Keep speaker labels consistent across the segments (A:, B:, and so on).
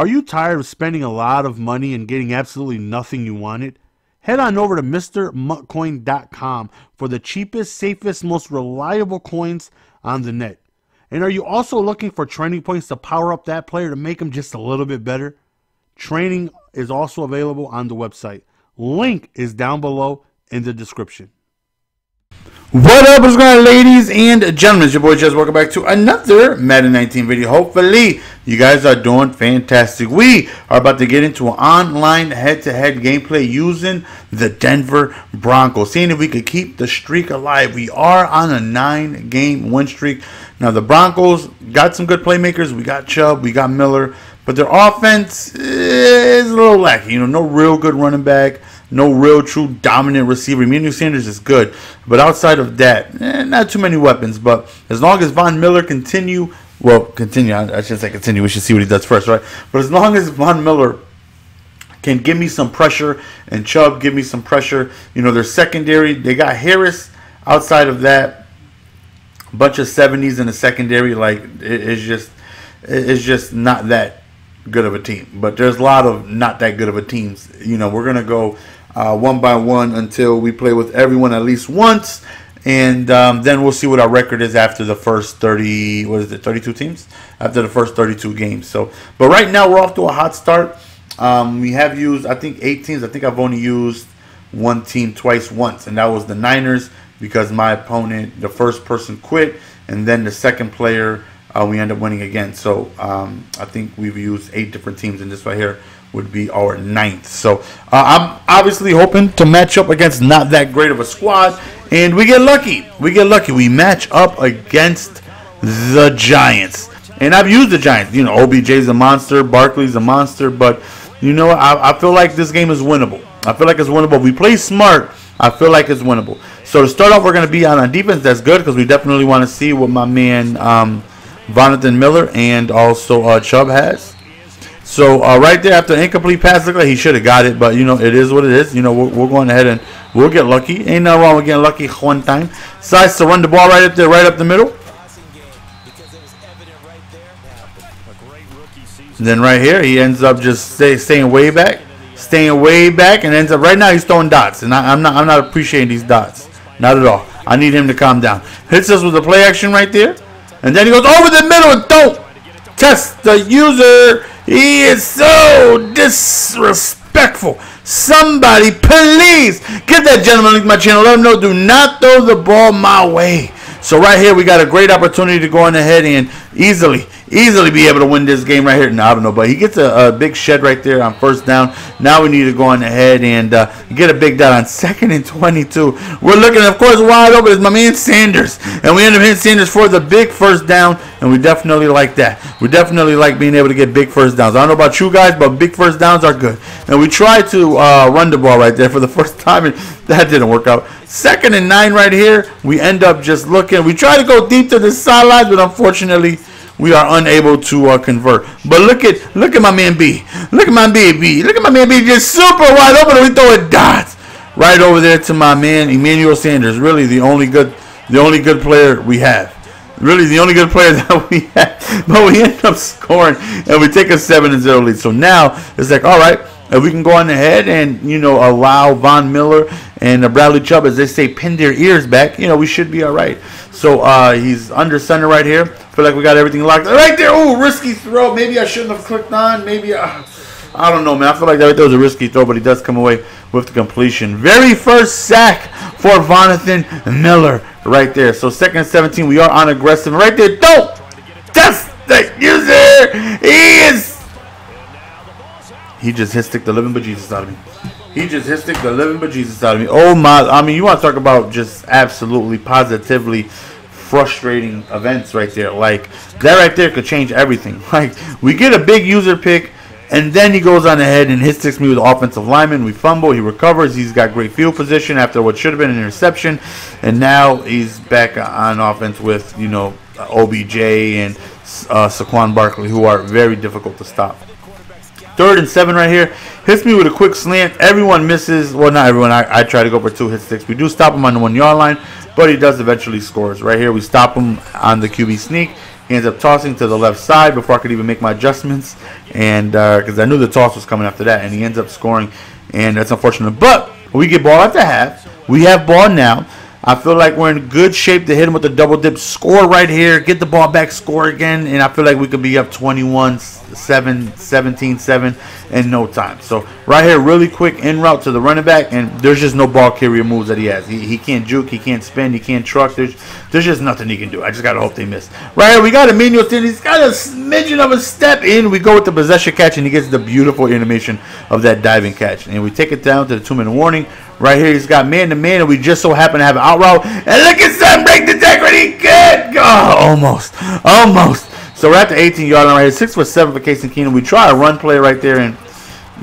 A: Are you tired of spending a lot of money and getting absolutely nothing you wanted? Head on over to MrMutCoin.com for the cheapest, safest, most reliable coins on the net. And are you also looking for training points to power up that player to make him just a little bit better? Training is also available on the website. Link is down below in the description.
B: What up, what's going on, ladies and gentlemen? It's your boy Jez. Welcome back to another Madden 19 video. Hopefully you guys are doing fantastic. We are about to get into an online head-to-head gameplay using the Denver Broncos, seeing if we could keep the streak alive. We are on a 9-game win streak. Now the Broncos got some good playmakers. We got Chubb, we got Miller, but their offense is a little lacking. No real good running back. No real true dominant receiver. M.U.T Sanders is good, but outside of that, not too many weapons. But as long as Von Miller I shouldn't say continue. We should see what he does first, right? But as long as Von Miller can give me some pressure and Chubb give me some pressure, their secondary, they got Harris. Outside of that, a bunch of 70s in the secondary. Like it's just not that good of a team. But there's a lot of not that good of a teams. We're gonna go one by one until we play with everyone at least once, and then we'll see what our record is after the first 32 teams? After the first 32 games. So, but right now we're off to a hot start. We have used, I think, 8 teams. I think I've only used one team once, and that was the Niners, because my opponent, the first person quit, and then the second player, we end up winning again. So I think we've used 8 different teams, and this right here would be our 9th. So I'm obviously hoping to match up against not that great of a squad, and we get lucky. We match up against the Giants, and I've used the Giants. OBJ's a monster, Barkley's a monster, but I feel like this game is winnable. If we play smart, I feel like it's winnable. So to start off, we're going to be on a defense that's good, because we definitely want to see what my man Vonathan Miller and also Chubb has. So right there, after an incomplete pass, looked like he should have got it, but it is what it is. We're going ahead and we'll get lucky. Ain't nothing wrong with getting lucky one time. Decides to run the ball right up there, right up the middle. And then right here, he ends up just staying way back, and ends up right now he's throwing dots, and I'm not appreciating these dots, not at all. I need him to calm down. Hits us with a play action right there, and then he goes over the middle and don't test the user. He is so disrespectful. Somebody please get that gentleman link to my channel. Let him know, do not throw the ball my way. So right here, we got a great opportunity to go on ahead and easily be able to win this game right here. No, I don't know, but he gets a big shed right there on first down. Now we need to go on ahead and get a big dot on 2nd and 22. We're looking, of course, wide open. It's my man Sanders, and we end up hitting Sanders for the big first down, and we definitely like that. We definitely like being able to get big first downs. I don't know about you guys, but big first downs are good. And we tried to run the ball right there for the first time, and that didn't work out. 2nd and 9 right here. We end up just looking. We try to go deep to the sidelines, but unfortunately, we are unable to convert. But look at my man B. Look at my man B just super wide open, and we throw it dots right over there to my man M.U.T Sanders. Really the only good player we have. Really the only good player that we have. But we end up scoring, and we take a 7-0 lead. So now it's like, all right, if we can go on ahead and allow Von Miller and Bradley Chubb, as they say, pin their ears back, we should be all right. So he's under center right here. Feel like we got everything locked right there. Ooh, risky throw. Maybe I shouldn't have clicked on. Maybe I don't know, man. I feel like that was a risky throw, but he does come away with the completion. Very first sack for Vonathan Miller right there. So 2nd and 17, we are on aggressive. Right there, don't test the user. He just hit-stick the living bejesus out of me. Oh my! I mean, you want to talk about just absolutely, positively frustrating events right there. Like that right there could change everything. Like we get a big user pick, and then he goes on ahead and hit-sticks me with the offensive lineman. We fumble. He recovers. He's got great field position after what should have been an interception, and now he's back on offense with OBJ and Saquon Barkley, who are very difficult to stop. 3rd and 7 right here. Hits me with a quick slant. Everyone misses. Well, not everyone. I try to go for 2 hit-sticks. We do stop him on the 1-yard line, but he does eventually scores. Right here, we stop him on the QB sneak, He ends up tossing to the left side before I could even make my adjustments, and because I knew the toss was coming after that, and he ends up scoring, and that's unfortunate. But we get ball at the half. We have ball now. I feel like we're in good shape to hit him with the double dip, score right here, get the ball back, score again, and I feel like we could be up 21-7, 17-7 in no time. So right here, really quick in route to the running back, and there's just no ball carrier moves that he has. He can't juke, he can't spin, he can't truck. There's just nothing he can do. I just got to hope they miss. Right here, we got Emmanuel, he's got a smidgen of a step in. We go with the possession catch, and he gets the beautiful animation of that diving catch. And we take it down to the 2-minute warning. Right here, he's got man-to-man, and we just so happen to have an out route. And look at Sam break the integrity. Good. Oh, almost. So we're at the 18-yard line right here. 6'7" for Casey Keenum. We try a run play right there, and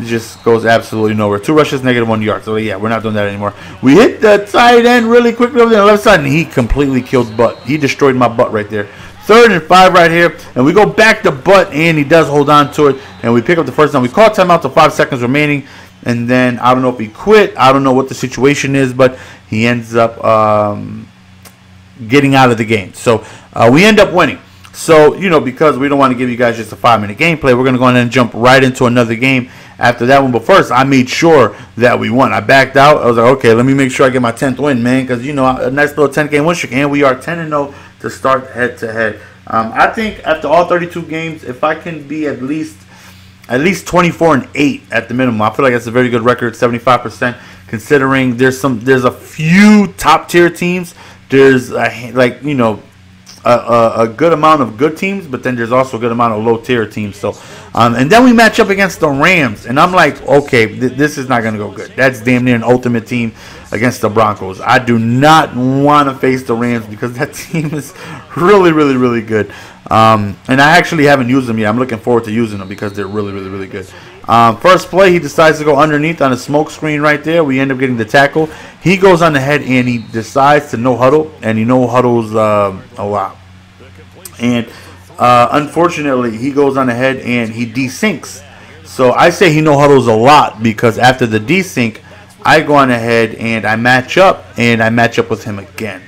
B: it just goes absolutely nowhere. 2 rushes, -1 yard. So, yeah, we're not doing that anymore. We hit the tight end really quickly over there on the left side, and he completely killed Butt. He destroyed my butt right there. 3rd and 5 right here, and we go back to Butt, and he does hold on to it, and we pick up the first down. We call timeout to 5 seconds remaining. And then I don't know if he quit. I don't know what the situation is, but he ends up getting out of the game. So we end up winning. So, because we don't want to give you guys just a 5-minute gameplay, we're going to go ahead and jump right into another game after that one. But first, I made sure that we won. I backed out. I was like, okay, let me make sure I get my 10th win, man, because, a nice little 10-game win streak. And we are 10-0 to start head-to-head. I think after all 32 games, if I can be at least 24-8 at the minimum. I feel like that's a very good record, 75%. Considering there's a few top tier teams. There's a good amount of good teams, but then there's also a good amount of low tier teams. So, and then we match up against the Rams, and I'm like, okay, this is not gonna go good. That's damn near an ultimate team against the Broncos. I do not want to face the Rams because that team is really, really, really good. And I actually haven't used them yet. I'm looking forward to using them because they're really, really, really good. First play, he decides to go underneath on a smoke screen right there. We end up getting the tackle. He goes on ahead and he decides to no huddle, and he no huddles a lot. And unfortunately, he goes on ahead and he desyncs. So I say he no huddles a lot because after the desync, I go on ahead and I match up with him again.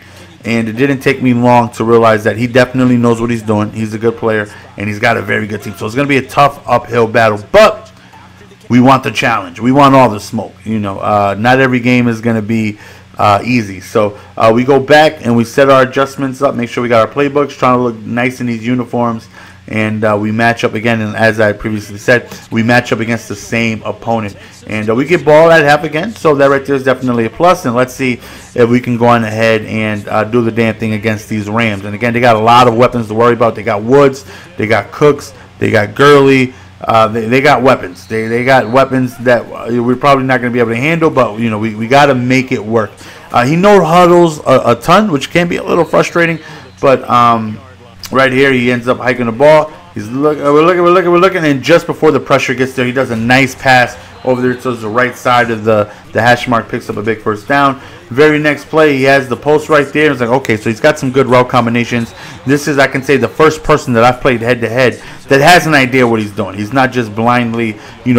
B: And it didn't take me long to realize that he definitely knows what he's doing. He's a good player, and he's got a very good team. So it's going to be a tough uphill battle. But we want the challenge. We want all the smoke. Not every game is going to be easy. So we go back and we set our adjustments up, make sure we got our playbooks, trying to look nice in these uniforms. And we match up again, and as I previously said, we match up against the same opponent. And we get ball at half again, so that right there is definitely a plus. And let's see if we can go on ahead and do the damn thing against these Rams. And again, they got a lot of weapons to worry about. They got Woods, they got Cooks, they got Gurley. They got weapons. They got weapons that we're probably not going to be able to handle, but we got to make it work. He no huddles a ton, which can be a little frustrating, but right here, he ends up hiking the ball. We're looking, and just before the pressure gets there, he does a nice pass over there to the right side of the hash mark, picks up a big first down. Very next play, he has the post right there. It's like, okay, so he's got some good route combinations. This is, I can say, the first person that I've played head-to-head that has an idea what he's doing. He's not just blindly,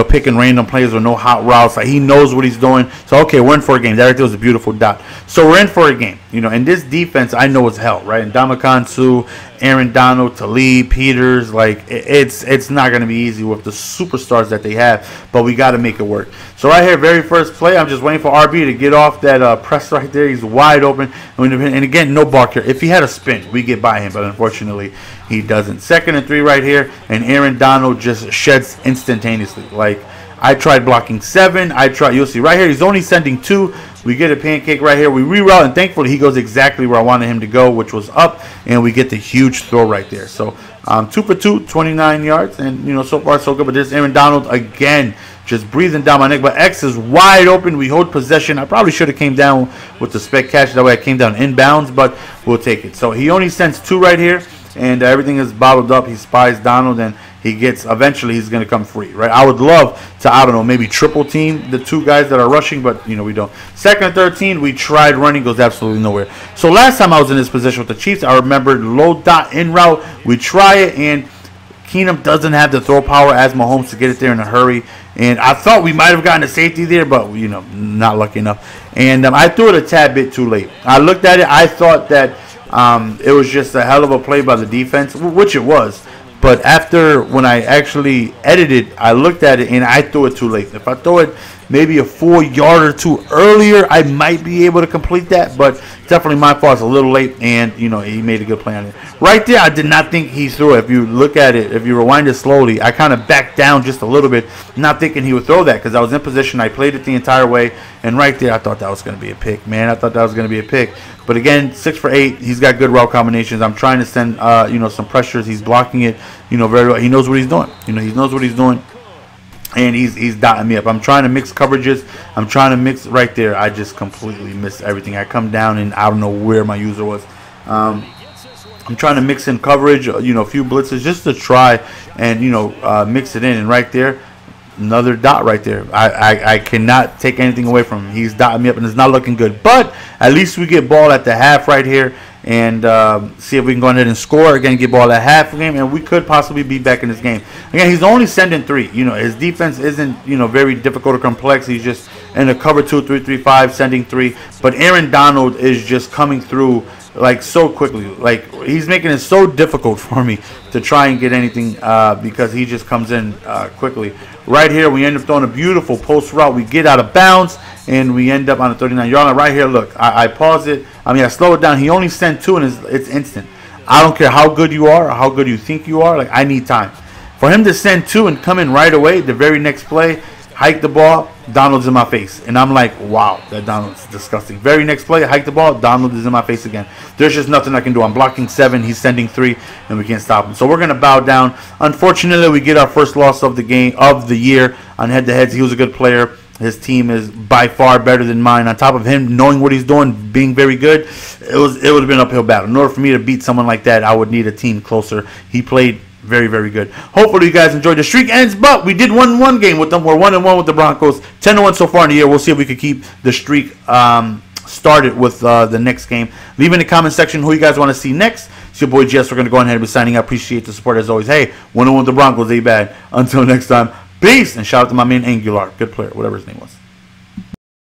B: picking random plays with no hot routes. Like, he knows what he's doing. So, okay, we're in for a game. That right there was a beautiful dot. So, we're in for a game. And this defense, I know is hell, right? And Ndamukong Suh, Aaron Donald, Talib, Peters, like, it's not going to be easy with the superstars that they have, but we got to make it work. So, right here, very first play, I'm just waiting for RB to get off that press right there. He's wide open. And again, no ball carrier. If he had a spin, we get by him, but unfortunately, he doesn't. 2nd and 3 right here, and Aaron Donald just sheds instantaneously. Like, I tried blocking 7. You'll see right here, he's only sending 2. We get a pancake right here. We reroute, and thankfully, he goes exactly where I wanted him to go, which was up, and we get the huge throw right there. So, 2 for 2, 29 yards, and, so far, so good. But there's Aaron Donald again, just breathing down my neck. But X is wide open. We hold possession. I probably should have came down with the spec catch. That way I came down inbounds, but we'll take it. So he only sends 2 right here, and everything is bottled up. He spies Donald, and eventually he's going to come free, right? I would love to, I don't know, maybe triple team the 2 guys that are rushing, but, we don't. 2nd and 13, we tried running, goes absolutely nowhere. So last time I was in this position with the Chiefs, I remembered low dot in route. We try it, and Keenum doesn't have the throw power as Mahomes to get it there in a hurry. And I thought we might have gotten a safety there, but, not lucky enough. And I threw it a tad bit too late. I looked at it. I thought that It was just a hell of a play by the defense, which it was. But after, when I actually edited, I looked at it and I threw it too late. If I throw it maybe a 4-yard or two earlier, I might be able to complete that. But definitely my fault. It's a little late, and he made a good play on it. Right there, I did not think he threw it. If you look at it, if you rewind it slowly, I kind of backed down just a little bit, not thinking he would throw that because I was in position. I played it the entire way, and right there, I thought that was going to be a pick, man. I thought that was going to be a pick. But again, 6 for 8. He's got good route combinations. I'm trying to send, some pressures. He's blocking it, very well. He knows what he's doing. He knows what he's doing. And he's dotting me up. I'm trying to mix coverages. I'm trying to mix right there. I just completely missed everything. I come down and I don't know where my user was. I'm trying to mix in coverage, a few blitzes just to try and, mix it in. And right there, another dot right there. I cannot take anything away from him. He's dotting me up and it's not looking good. But at least we get ball at the half right here. And see if we can go ahead and score. Again, get ball at half game, and we could possibly be back in this game. Again, he's only sending 3. His defense isn't, very difficult or complex. He's just in a cover 2-3-3-5, sending 3. But Aaron Donald is just coming through like so quickly. Like, he's making it so difficult for me to try and get anything because he just comes in quickly. Right here, we end up throwing a beautiful post route. We get out of bounds, and we end up on a 39-yard line. Right here, look, I pause it. I slow it down. He only sent 2, and it's instant. I don't care how good you are or how good you think you are. Like, I need time. For him to send 2 and come in right away, the very next play, hike the ball, Donald's in my face. And I'm like, wow, that Donald's disgusting. Very next play, hike the ball, Donald is in my face again. There's just nothing I can do. I'm blocking 7, he's sending 3, and we can't stop him. So we're going to bow down. Unfortunately, we get our first loss of the game, of the year on head-to-heads. He was a good player. His team is by far better than mine. On top of him knowing what he's doing, being very good, it would have been an uphill battle. In order for me to beat someone like that, I would need a team closer. He played very, very good. Hopefully you guys enjoyed. The streak ends, but we did win one game with them. We're 1-1 with the Broncos. 10-1 so far in the year. We'll see if we could keep the streak started with the next game. Leave in the comment section who you guys want to see next. It's your boy Jess. We're going to go ahead and be signing up. Appreciate the support as always. Hey, 1-1 with the Broncos. Ain't bad. Until next time. Peace, and shout out to my man Angular, good player, whatever his name was.